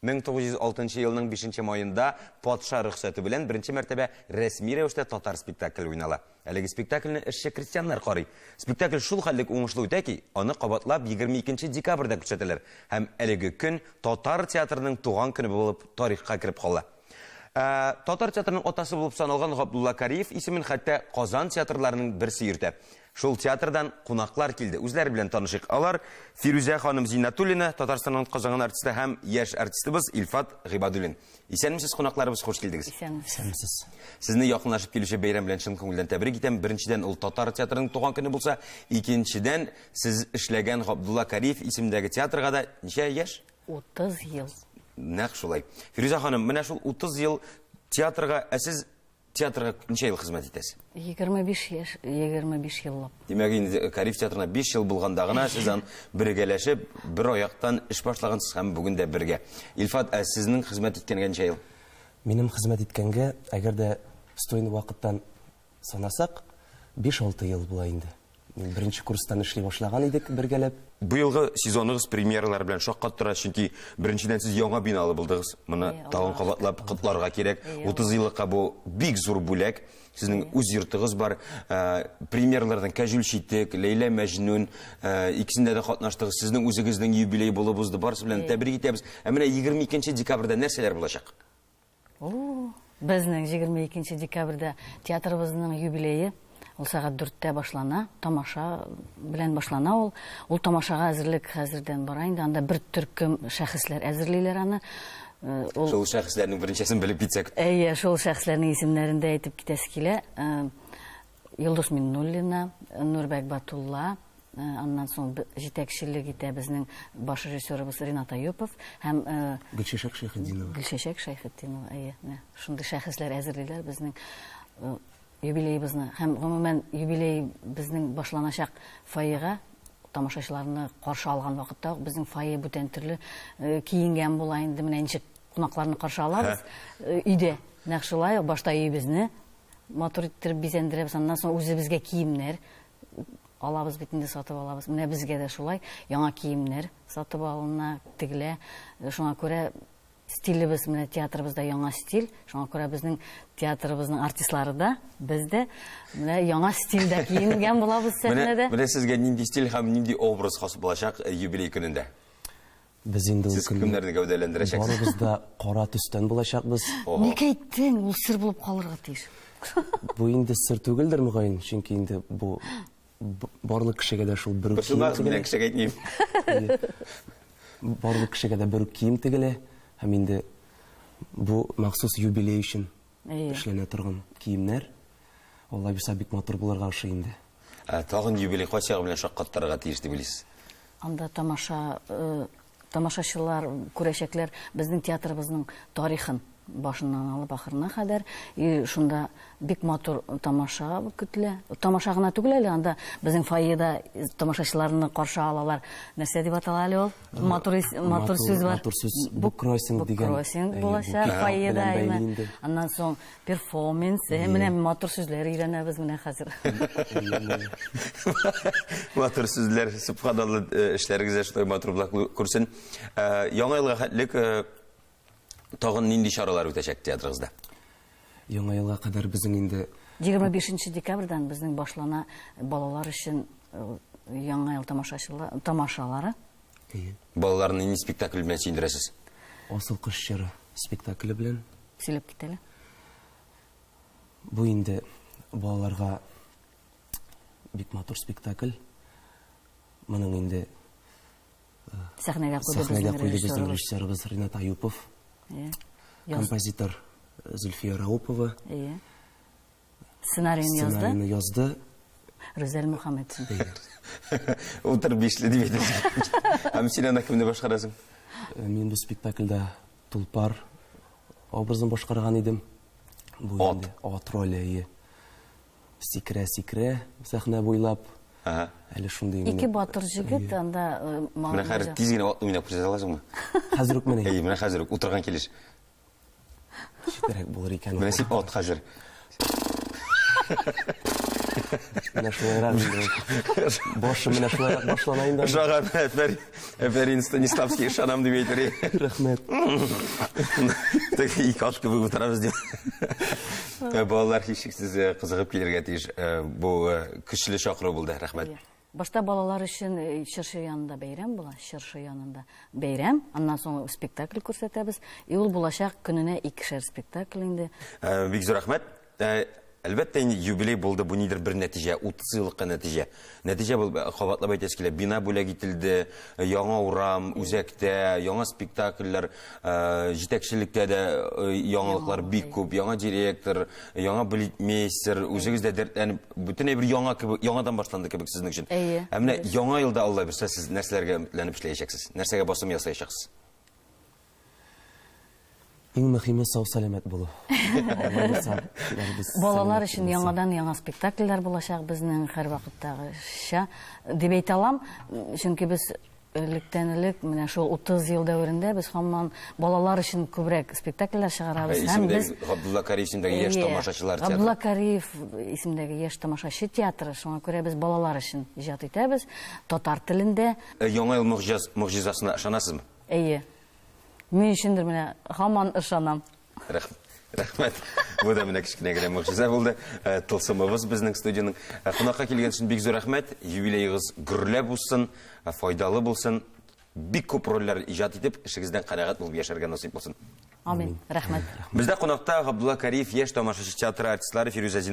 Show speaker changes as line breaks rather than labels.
1906 елның 5 майында патша рөхсәте белән беренче мәртәбә рәсми рәвештә татар спектакль уйнала. Әлеге спектакльне эшче крестьяннар карый. Спектакль шул хәллек уңышлы үтә ки, аны кабатлап 22 декабрьдә күрсәтәләр һәм әлеге көн татар театрының туган көне булып тарихка кирип кала. Татар театрының атасы булып саналган Габдулла Кариев исемен хәтта Казан театрларының берсе йөртә. Шул театрдан кунаклар килде. Үзләре белән танышыйк. Алар Фирүзә ханым Зиннатуллина, Татарстанның казанган артисты һәм яшь артистыбыз Илфат Гыйбадуллин. Исәнмесез, кунакларыбыз, хош килдегез.
Исәнмесез.
Сезне якынлашып килүче бәйрәм белән чын күңелдән тәбрик итәм. Беренчедән, ул татар театрының туган көне булса, икенчедән, сез эшләгән Габдулла Кариев исемендәге театрга да ничә яшь?
30 ел.
Нәкъ шулай. Фирүзә ханым, менә шул 30 ел театрга, сез театрга ничә ел хезмәт итәсез?
25 еллап.
Димәк, инде Кариев театрына 5 ел булганда гына сез аны бергәләшеп, бер аяктан эш башлагансыз һәм бүген дә бергә. Илфат, сезнең хезмәт иткәнгә ничә ел?
Минем хезмәт иткәнгә, әгәр дә стойны вакыттан санасак, 5-6 ел була инде. Беренче курстан эшли башлаган идек бергәләп.
Бу елгы сезонныгыз премьералар белән шаккат тора, чөнки беренчедән сез яңа биналы булдыгыз. Моны тагын кабатлап котларга кирәк. 30 еллыкка бу бик зур бүләк. Сезнең үз йортыгыз бар. Премьерлардан Кәҗүл читек, Ләйлә Мәҗнүн, икесендә дә катнаштыгыз. Сезнең үзегезнең юбилей булып узды. Барысы белән тәбрик итәбез. Ә менә 22 декабрьдә нәрсәләр булачак?
Безнең 22 декабрьдә театрыбызның юбилее. Ул сагат 4-тә башлана, тамаша белән башлана ул. Ул тамашага әзерлек хәзердән бара инде. Анда бер төркем шәхесләр әзерлиләр аны.
Шул шәхесләрнең беренчесен белеп китсәк.
Шул шәхесләрнең исемнәрен дә әйтеп китәсе килә. Йолдыз Миннуллина, Нурбәк Батулла, аннан соң җитәкчелек итә безнең баш режиссерыбыз Ринат Аюпов һәм
Гөлчәчәк Шәйхетдинова.
Гөлчәчәк Шәйхетдинова, шундый шәхесләр әзерлиләр безнең юбилейбызны. Һәм гомумән юбилей безнең башланачак фойега тамашачыларны каршы алган вакытта безнең фойе бүтән төрле киенгән була инде. Менә ничек кунакларны каршы алабыз өйдә. Нәкъ шулай башта өебезне матур иттереп бизәндерәбез, аннан соң үзебезгә киемнәр алабыз бит инде, сатып алабыз. Менә безгә дә шулай яңа киемнәр сатып алына, тегелә. Шуңа күрә стилебез, менә театрыбызда яңа стиль. Шуңа күрә безнең театрыбызның артистлары да, без дә менә яңа стильдә киенгән булабыз сәхнәдә.
Менә сезгә нинди стиль һәм нинди образ хас булачак юбилей көнендә?
Без инде ул
көннәрне гәүдәләндерәчәксез.
Барыбыз да кара төстән булачакбыз.
Ник әйттең? Ул сер булып калырга тиеш.
Бу инде сер түгелдер мөгаен, чөнки инде бу барлык кешегә дә шул бер кием тегелә. Барлык кешегә дә бер кием тегелә. Һәм инде бу махсус юбилей өчен эшләнә торган киемнәр. Алла бирсә бик матур булырга ошый инде.
Тагын юбилей кайчагы белән шаккаттарга тиеш дип уйлыйсыз?
Анда тамашачылар күрәчәкләр безнең театрыбызның тарихын башыннан алып ахырына кадәр. Шунда бик матур тамаша көтелә. Тамаша гына түгел әле, анда безнең фойеда тамашачыларны каршы алалар. Нәрсә дип атала әле ул? Матур сүз бар.
Матур сүз буккроссинг дигән.
Буккроссинг булачак фойеда. Аннан соң перформанс, менә матур сүзләр өйрәнәбез менә хәзер.
Матур сүзләр, субханалла, эшләрегез шулай матур булып күрсен. Яңа елга хәтлек тагын нинди чаралар үтәчәк театрыгызда?
Яңа елга кадәр безнең инде
25 декабрьдән безнең башлана балалар өчен яңа ел тамашалары.
Балаларны нинди спектакль белән сөендерәсез?
Асыл кыш чоры спектакле белән
сөйләп китәләр.
Бу инде балаларга бик матур спектакль. Моның инде
сәхнәгә
куйды безнең режиссерыбыз Ринат Аюпов. Композитор Зульфия Раупова.
Сценарийны
язды
Рүзәл Мөхәммәдсин.
Утыр бишле дип әйтәсез. Һәм син аны кемне башкарасың?
Мин бу спектакльдә Тулпар образын башкарган идем. Бу инде ат роле. Сикрә сәхнә буйлап. Әле шундый.
Ике батыр җигет анда
Менә хәзер тиз генә уйнап күрсәтә аласыңмы?
Хәзер үк менә.
Менә хәзер үк утырган килеш.
Читрәк булыр икән.
Менә син ат хәзер.
Менә шулайрак инде. Башым менә шулайрак башлана инде.
Жаган, Фәрин Станиславский ышанам дип әйтер.
Рәхмәт.
Так ике аш кебек утырабыз дип. Балалар һичшиксез кызыгып килергә тиеш. Бу көчле чакыру булды. Рәхмәт.
Башта балалар өчен чыршы янында бәйрәм була, чыршы янында бәйрәм. Аннан соң спектакль күрсәтәбез. Ул булачак көненә 2 спектакль инде.
Бик зур рәхмәт. Әлбәттә, юбилей булды, бу нидер бер нәтиҗә, 30 еллыкка нәтиҗә. Нәтиҗә бул кабатлап әйтәс килә, бина бүләк ителде, яңа урам, үзәктә, яңа спектакльләр, җитәкчелектә дә яңалыклар бик күп, яңа директор, яңа балетмейстер, үзегез дә дәртләнеп, бөтенләй бер яңа кебек, яңадан башланды кебек сезнең өчен. Ә менә яңа елда Алла бирсә, сез нәрсәләргә үмитләнеп эшләячәксез? Нәрсәгә басым ясаячаксыз?
Иң мөһиме сау сәламәт булу.
Балалар өчен яңадан яңа спектакльләр булачак безнең һәр вакыттагыча дип әйтә алам. Чөнки без электән-элек менә шул 30 ел дәверендә без һаман балалар өчен күбрәк спектакльләр чыгарабыз. Һәм без
Габдулла Кариев исемендәге яшь тамашачылар театры.
Габдулла Кариев исемендәге яшь тамашачы театры. Шуңа күрә без балалар өчен иҗат итәбез. Татар телендә.
Яңа ел мөгъҗизасына ышанасызмы?
Әйе. Мин өчендер менә һаман ышанам.
Рәхмәт. Бу да менә кичкенә генә мөгъҗиза булды. Тылсымыбыз безнең студияның. Кунакка килгән өчен бик зур рәхмәт. Юбилейгыз гөрләп булсын, файдалы булсын. Бик күп рольләр иҗат итеп, эшегездән канәгать булып яшәргә насыйп булсын.
Амин. Рәхмәт.
Бездә кунакта Габдулла Кариев яшь тамашачы театры артистлары Фирүзә